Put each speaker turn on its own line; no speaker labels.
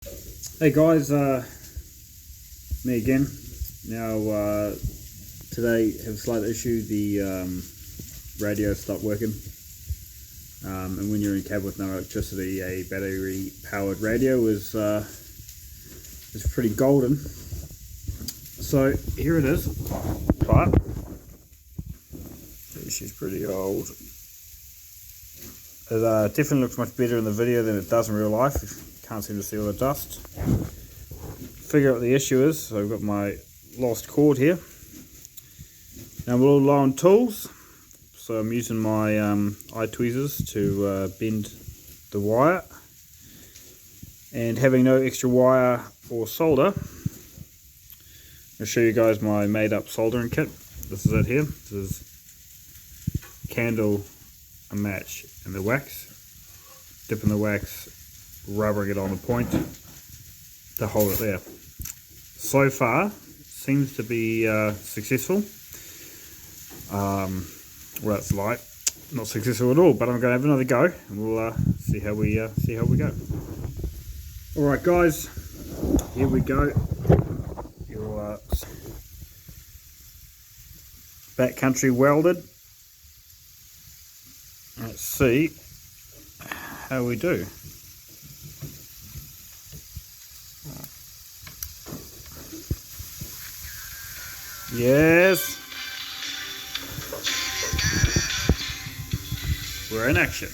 Hey guys, me again. Now, today have a slight issue. The radio stopped working, and when you're in a cab with no electricity, a battery-powered radio is pretty golden. So here it is. But she's pretty old. It definitely looks much better in the video than it does in real life. Can't seem to see all the dust. Figure out what the issue is. So I've got my lost cord here. Now I'm a little low on tools, so I'm using my eye tweezers to bend the wire. And having no extra wire or solder, I'll show you guys my made up soldering kit. This is it here. This is candle, a match, and the wax. Dipping the wax, rubbering it on the point to hold it there. So far, seems to be successful. Well, it's light, not successful at all. But I'm going to have another go, and we'll see how we go. All right, guys, here we go. Your backcountry welded. Let's see how we do. Yes, we're in action.